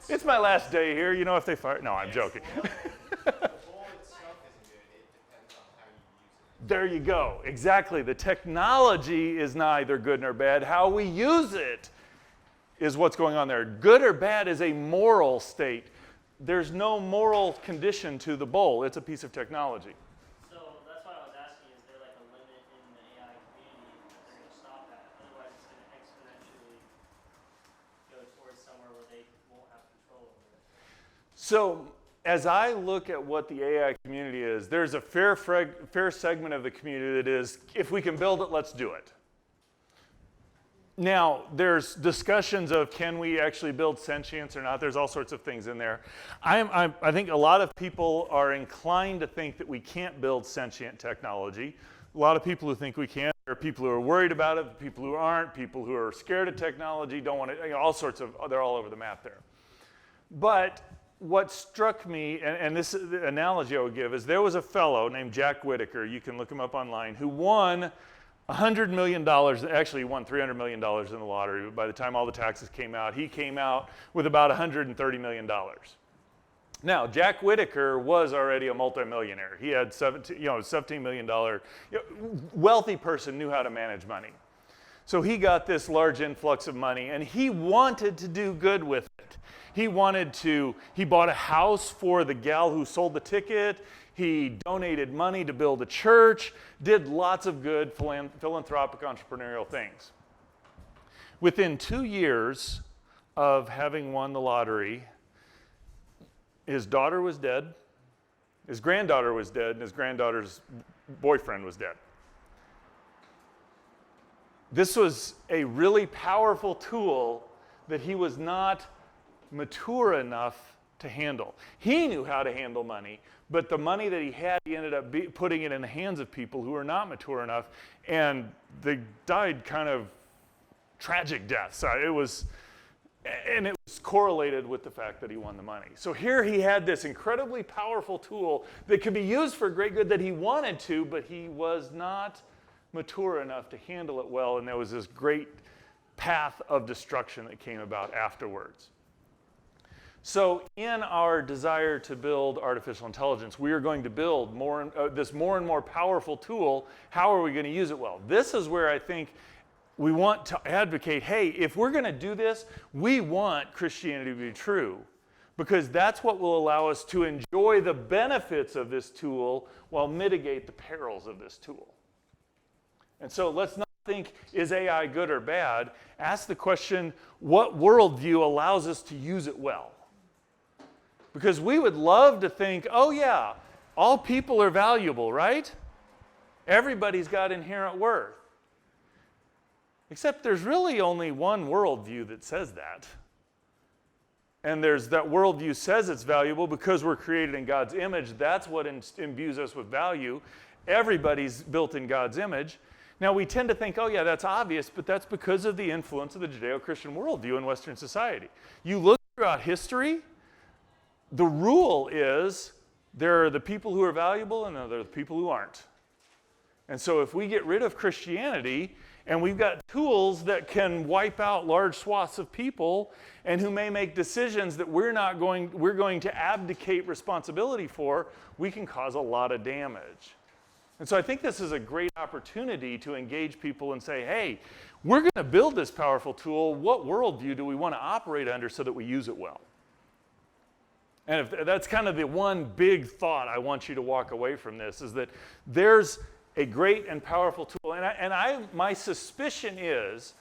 It's my last day here. If they fire. No, I'm joking. The bowl itself isn't good. It depends on how you use it. There you go. Exactly. The technology is neither good nor bad. How we use it is what's going on there. Good or bad is a moral state. There's no moral condition to the bowl. It's a piece of technology. So that's why I was asking, is there like a limit in the AI community that they're going to stop at? Otherwise, it's going to exponentially go towards somewhere where they won't have control over it. So as I look at what the AI community is, there's a fair segment of the community that is, if we can build it, let's do it. Now, there's discussions of can we actually build sentience or not. There's all sorts of things in there. I think a lot of people are inclined to think that we can't build sentient technology. A lot of people who think we can. There are people who are worried about it, people who aren't, people who are scared of technology, don't want to, all sorts of, they're all over the map there. But what struck me, and this analogy I would give, is there was a fellow named Jack Whitaker, you can look him up online, who won $100 million, actually he won $300 million in the lottery, but by the time all the taxes came out, he came out with about $130 million. Now, Jack Whitaker was already a multimillionaire. He had $17 million, wealthy person, knew how to manage money. So he got this large influx of money, and he wanted to do good with it. He bought a house for the gal who sold the ticket. He donated money to build a church, did lots of good philanthropic entrepreneurial things. Within 2 years of having won the lottery, his daughter was dead, his granddaughter was dead, and his granddaughter's boyfriend was dead. This was a really powerful tool that he was not mature enough to handle. He knew how to handle money, but the money that he had, he ended up putting it in the hands of people who were not mature enough, and they died kind of tragic deaths. It was correlated with the fact that he won the money. So here he had this incredibly powerful tool that could be used for great good that he wanted to, but he was not mature enough to handle it well, and there was this great path of destruction that came about afterwards. So in our desire to build artificial intelligence, we are going to build this more and more powerful tool. How are we going to use it well? This is where I think we want to advocate, hey, if we're going to do this, we want Christianity to be true, because that's what will allow us to enjoy the benefits of this tool while mitigate the perils of this tool. And so let's not think, is AI good or bad? Ask the question, what worldview allows us to use it well? Because we would love to think, oh yeah, all people are valuable, right? Everybody's got inherent worth. Except there's really only one worldview that says that. And there's that worldview says it's valuable because we're created in God's image. That's what imbues us with value. Everybody's built in God's image. Now, we tend to think, oh yeah, that's obvious, but that's because of the influence of the Judeo-Christian worldview in Western society. You look throughout history, the rule is there are the people who are valuable and there are the people who aren't. And so if we get rid of Christianity, and we've got tools that can wipe out large swaths of people and who may make decisions that we're going to abdicate responsibility for, we can cause a lot of damage. And so I think this is a great opportunity to engage people and say, hey, we're going to build this powerful tool. What worldview do we want to operate under so that we use it well? And if that's kind of the one big thought I want you to walk away from this, is that there's a great and powerful tool. And my suspicion is,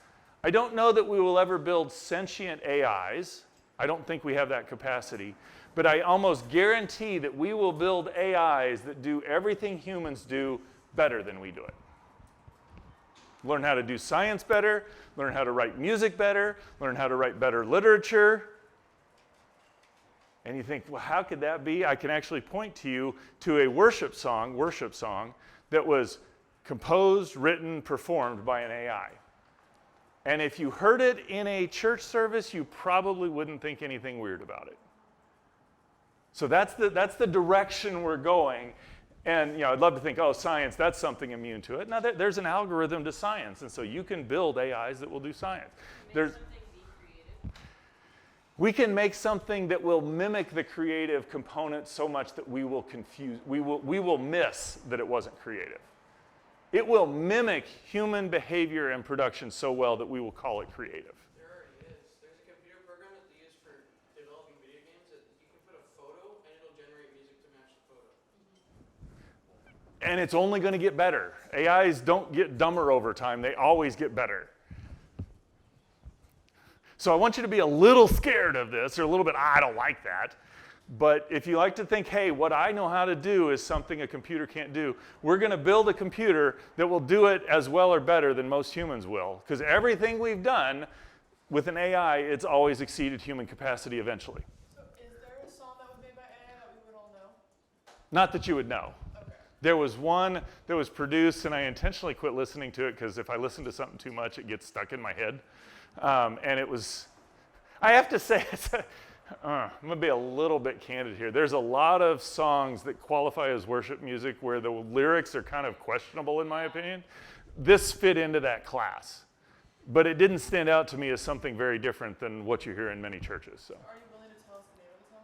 I don't know that we will ever build sentient AIs. I don't think we have that capacity. But I almost guarantee that we will build AIs that do everything humans do better than we do it. Learn how to do science better, learn how to write music better, learn how to write better literature. And you think, well, how could that be? I can actually point to you to a worship song that was composed, written, performed by an AI. And if you heard it in a church service, you probably wouldn't think anything weird about it. So that's the direction we're going. And I'd love to think, oh, science, that's something immune to it. Now, there's an algorithm to science, and so you can build AIs that will do science. We can make something that will mimic the creative component so much that we will miss that it wasn't creative. It will mimic human behavior and production so well that we will call it creative. There already is. There's a computer program that they use for developing video games that you can put a photo and it'll generate music to match the photo. And it's only going to get better. AIs don't get dumber over time. They always get better. So I want you to be a little scared of this, or a little bit, I don't like that. But if you like to think, hey, what I know how to do is something a computer can't do, we're going to build a computer that will do it as well or better than most humans will. Because everything we've done with an AI, it's always exceeded human capacity eventually. So is there a song that was made by AI that we would all know? Not that you would know. Okay. There was one that was produced, and I intentionally quit listening to it because if I listen to something too much, it gets stuck in my head. And it was, I have to say, I'm going to be a little bit candid here. There's a lot of songs that qualify as worship music where the lyrics are kind of questionable, in my opinion. this fit into that class. But it didn't stand out to me as something very different than what you hear in many churches. So. Are you willing to tell us the name of the song?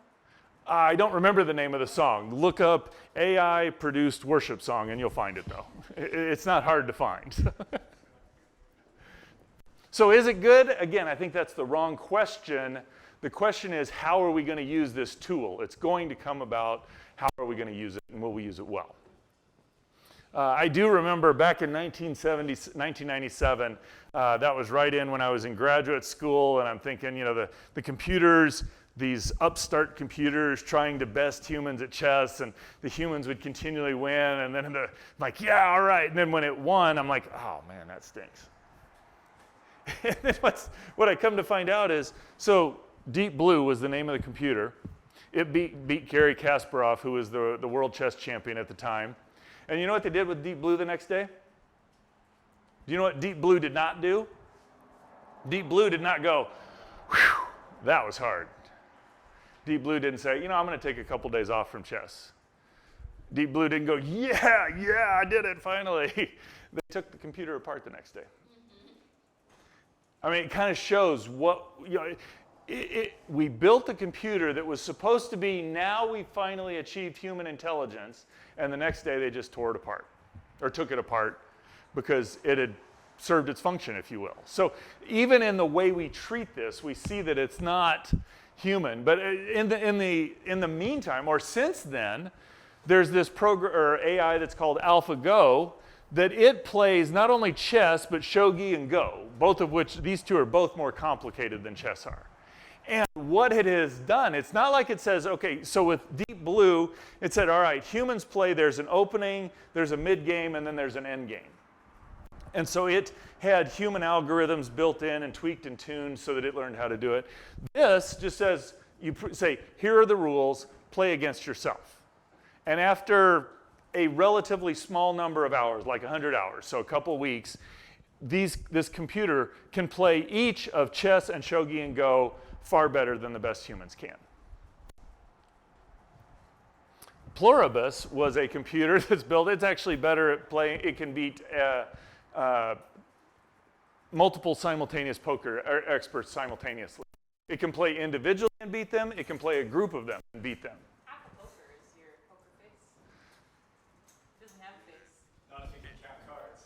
I don't remember the name of the song. Look up AI-produced worship song, and you'll find it, though. It's not hard to find. So is it good? Again, I think that's the wrong question. The question is, how are we going to use this tool? It's going to come about, how are we going to use it, and will we use it well? I do remember back in 1997, that was right in when I was in graduate school, and I'm thinking, you know, the computers, these upstart computers trying to best humans at chess, and the humans would continually win, and then I'm like, yeah, all right. And then when it won, I'm like, oh man, that stinks. And then what I come to find out is, so Deep Blue was the name of the computer. It beat Garry Kasparov, who was the world chess champion at the time. And you know what they did with Deep Blue the next day? Do you know what Deep Blue did not do? Deep Blue did not go, whew, that was hard. Deep Blue didn't say, you know, I'm going to take a couple days off from chess. Deep Blue didn't go, yeah, I did it finally. They took the computer apart the next day. I mean, it kind of shows what, you know, we built a computer that was supposed to be, now we finally achieved human intelligence, and the next day they just tore it apart, or took it apart, because it had served its function, if you will. So even in the way we treat this, we see that it's not human. But in the meantime, or since then, there's this program or AI that's called AlphaGo, that it plays not only chess, but shogi and go, both of which, these two are both more complicated than chess are. And what it has done, it's not like it says, okay, so with Deep Blue, it said, all right, humans play, there's an opening, there's a mid-game, and then there's an end game. And so it had human algorithms built in and tweaked and tuned so that it learned how to do it. This just says, you say, here are the rules, play against yourself. And after a relatively small number of hours, like 100 hours, so a couple weeks, this computer can play each of chess and shogi and go far better than the best humans can. Pluribus was a computer that's built, it's actually better at playing, it can beat multiple simultaneous poker experts simultaneously. It can play individually and beat them, it can play a group of them and beat them. Half of poker is your poker face. It doesn't have a face. Not if you can count cards.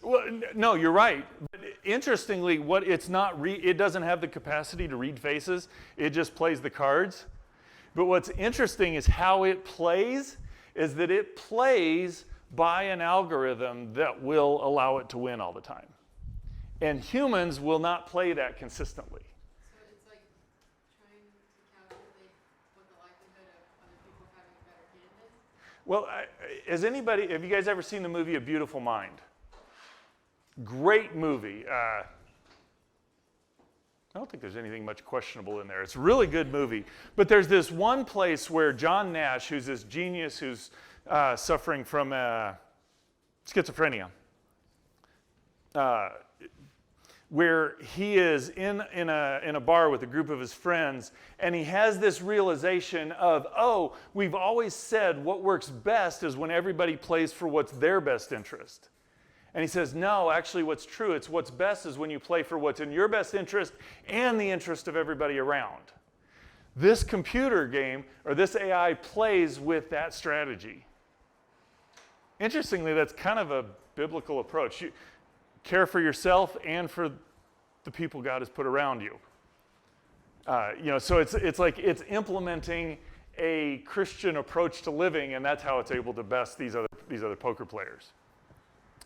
Well, no, you're right. But interestingly, it doesn't have the capacity to read faces. It just plays the cards. But what's interesting is how it plays, is that it plays by an algorithm that will allow it to win all the time. And humans will not play that consistently. So it's like trying to calculate what the likelihood of other people having a better hand is? Well, have you guys ever seen the movie A Beautiful Mind? Great movie. I don't think there's anything much questionable in there. It's a really good movie. But there's this one place where John Nash, who's this genius who's suffering from schizophrenia, where he is in a bar with a group of his friends, and he has this realization of, oh, we've always said what works best is when everybody plays for what's their best interest. And he says, no, actually what's true, it's what's best is when you play for what's in your best interest and the interest of everybody around. This computer game, or this AI, plays with that strategy. Interestingly, that's kind of a biblical approach. You care for yourself and for the people God has put around you. So it's like it's implementing a Christian approach to living, and that's how it's able to best these other poker players.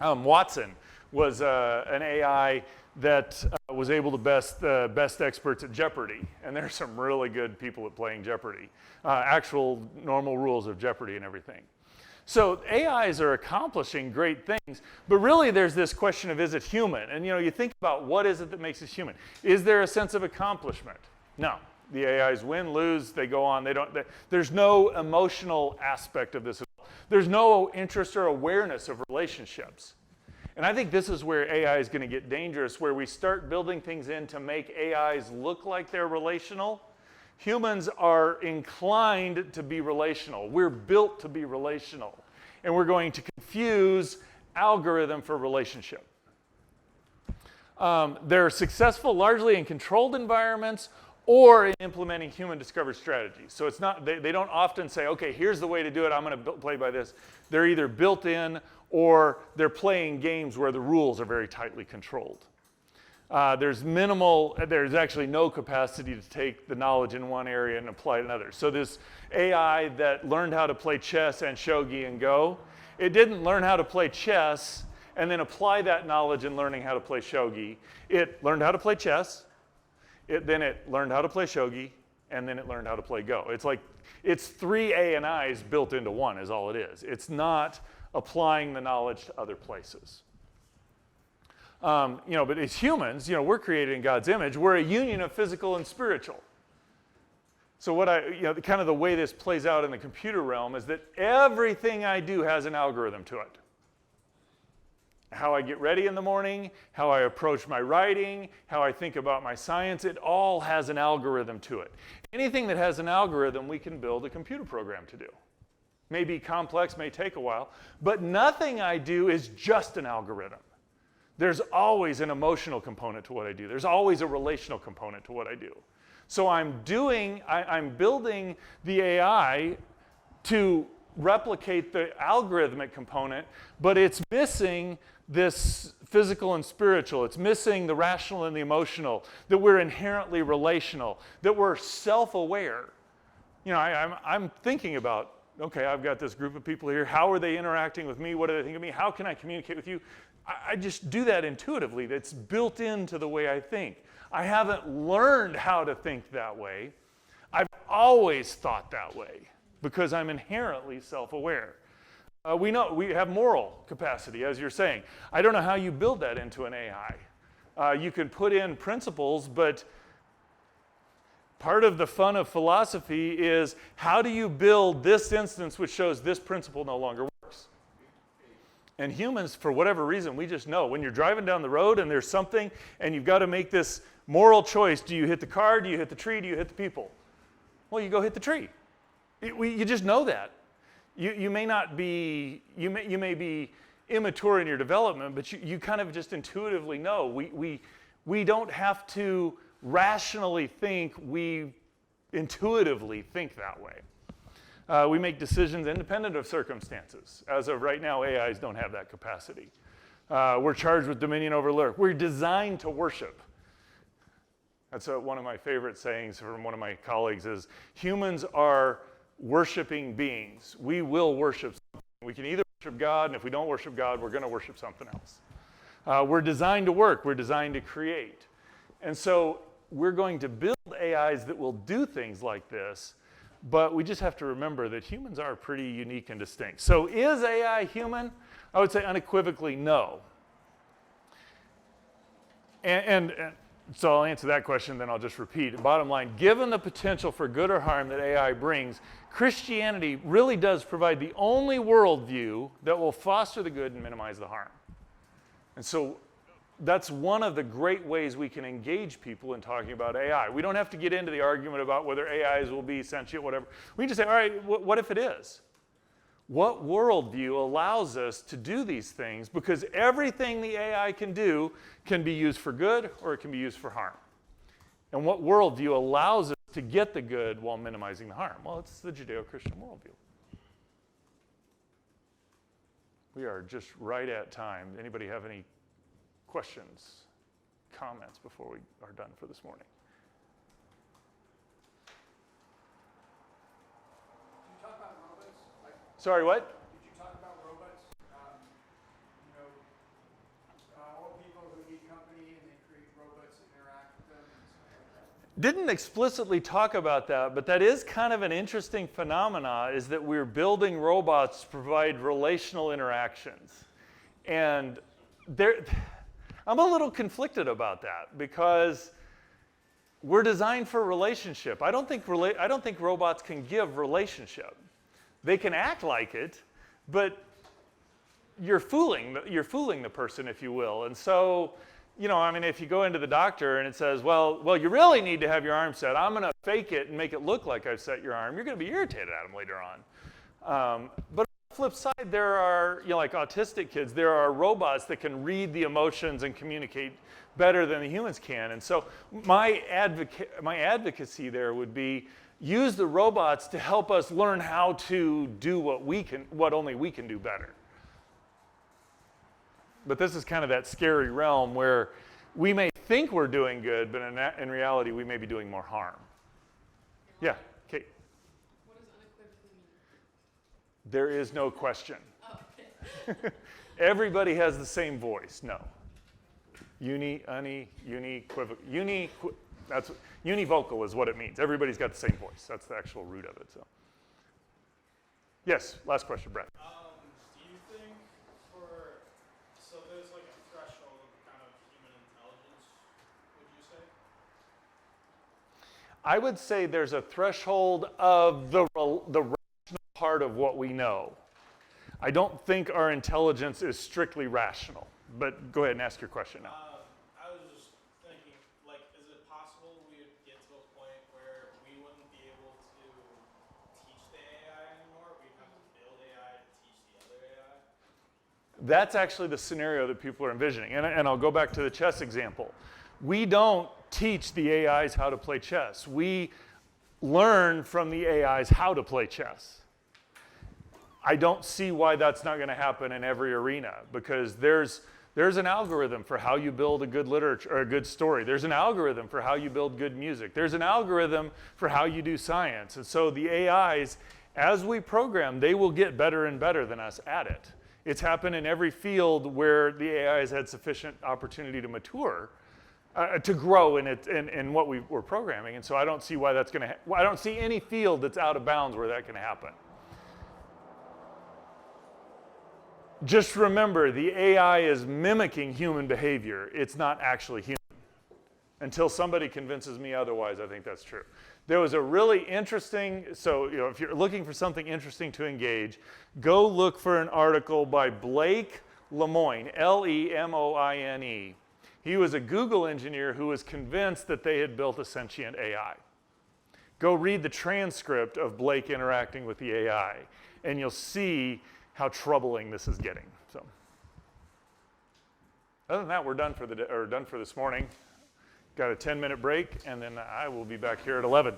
Watson was an AI that was able to best the best experts at Jeopardy, and there's some really good people at playing Jeopardy, actual normal rules of Jeopardy and everything. So AIs are accomplishing great things, but really there's this question of, is it human? And you think about, what is it that makes us human? Is there a sense of accomplishment? No. The AIs win, lose, they go on. There's no emotional aspect of this. There's no interest or awareness of relationships. And I think this is where AI is going to get dangerous, where we start building things in to make AIs look like they're relational. Humans are inclined to be relational. We're built to be relational. And we're going to confuse algorithm for relationship. They're successful largely in controlled environments or in implementing human-discovered strategies. So it's not, they don't often say, okay, here's the way to do it, I'm going to play by this. They're either built in or they're playing games where the rules are very tightly controlled. There's actually no capacity to take the knowledge in one area and apply it in others. So this AI that learned how to play chess and shogi and Go, it didn't learn how to play chess and then apply that knowledge in learning how to play shogi. It learned how to play chess, then it learned how to play shogi, and then it learned how to play Go. It's like, it's 3 AIs built into one is all it is. It's not applying the knowledge to other places. But as humans, we're created in God's image. We're a union of physical and spiritual. So kind of the way this plays out in the computer realm is that everything I do has an algorithm to it. How I get ready in the morning, how I approach my writing, how I think about my science, it all has an algorithm to it. Anything that has an algorithm, we can build a computer program to do. May be complex, may take a while, but nothing I do is just an algorithm. There's always an emotional component to what I do. There's always a relational component to what I do. So I'm building the AI to replicate the algorithmic component, but it's missing this physical and spiritual. It's missing the rational and the emotional, that we're inherently relational, that we're self-aware. I'm thinking about, okay, I've got this group of people here. How are they interacting with me? What do they think of me? How can I communicate with you? I just do that intuitively. That's built into the way I think. I haven't learned how to think that way. I've always thought that way because I'm inherently self-aware. We know we have moral capacity, as you're saying. I don't know how you build that into an AI. You can put in principles, but part of the fun of philosophy is how do you build this instance which shows this principle no longer works? And humans, for whatever reason, we just know. When you're driving down the road and there's something and you've got to make this moral choice, do you hit the car, do you hit the tree, do you hit the people? Well, you go hit the tree. You just know that. You may not be, you may be immature in your development, but you kind of just intuitively know. We don't have to rationally think, we intuitively think that way. We make decisions independent of circumstances. As of right now, AIs don't have that capacity. We're charged with dominion over lyric. We're designed to worship. That's one of my favorite sayings from one of my colleagues is, humans are worshiping beings. We will worship something. We can either worship God, and if we don't worship God, we're going to worship something else. We're designed to work. We're designed to create. And so we're going to build AIs that will do things like this, but we just have to remember that humans are pretty unique and distinct. So is AI human? I would say unequivocally no. And so I'll answer that question, then I'll just repeat. Bottom line, given the potential for good or harm that AI brings, Christianity really does provide the only worldview that will foster the good and minimize the harm. And so that's one of the great ways we can engage people in talking about AI. We don't have to get into the argument about whether AIs will be sentient, whatever. We can just say, all right, what if it is? What worldview allows us to do these things? Because everything the AI can do can be used for good or it can be used for harm. And what worldview allows us to get the good while minimizing the harm? Well, it's the Judeo-Christian worldview. We are just right at time. Anybody have any questions, comments before we are done for this morning? Did you talk about robots? Sorry, what? Did you talk about robots? All people who need company and they create robots that interact with them and stuff like that. Didn't explicitly talk about that, but that is kind of an interesting phenomena, is that we're building robots to provide relational interactions. And I'm a little conflicted about that because we're designed for relationship. I don't think robots can give relationship. They can act like it, but you're fooling the person, if you will. And so, if you go into the doctor and it says, well, you really need to have your arm set. I'm going to fake it and make it look like I've set your arm. You're going to be irritated at him later on. But flip side, there are, like autistic kids, there are robots that can read the emotions and communicate better than the humans can. And so my advocacy there would be use the robots to help us learn how to do what only we can do better. But this is kind of that scary realm where we may think we're doing good, but in reality, we may be doing more harm. Yeah, Kate. What does unequivocally mean? There is no question. Oh, okay. Everybody has the same voice. No. Univocal is what it means. Everybody's got the same voice. That's the actual root of it. So. Yes, last question, Brett. Do you think so there's like a threshold of kind of human intelligence, would you say? I would say there's a threshold of the rational part of what we know. I don't think our intelligence is strictly rational, but go ahead and ask your question now. I was just thinking, like, is it possible we would get to a point where we wouldn't be able to teach the AI anymore? We'd have to build AI to teach the other AI? That's actually the scenario that people are envisioning. And I'll go back to the chess example. We don't teach the AIs how to play chess. We learn from the AIs how to play chess. I don't see why that's not going to happen in every arena, because there's an algorithm for how you build a good literature or a good story. There's an algorithm for how you build good music. There's an algorithm for how you do science. And so the AIs, as we program, they will get better and better than us at it. It's happened in every field where the AI has had sufficient opportunity to mature, to grow in what we're programming. And so I don't see why that's going to I don't see any field that's out of bounds where that can happen. Just remember, the AI is mimicking human behavior. It's not actually human. Until somebody convinces me otherwise, I think that's true. There was a really interesting, so if you're looking for something interesting to engage, go look for an article by Blake Lemoine, Lemoine. He was a Google engineer who was convinced that they had built a sentient AI. Go read the transcript of Blake interacting with the AI, and you'll see how troubling this is getting. So, other than that, we're done for this morning. Got a 10-minute break, and then I will be back here at 11.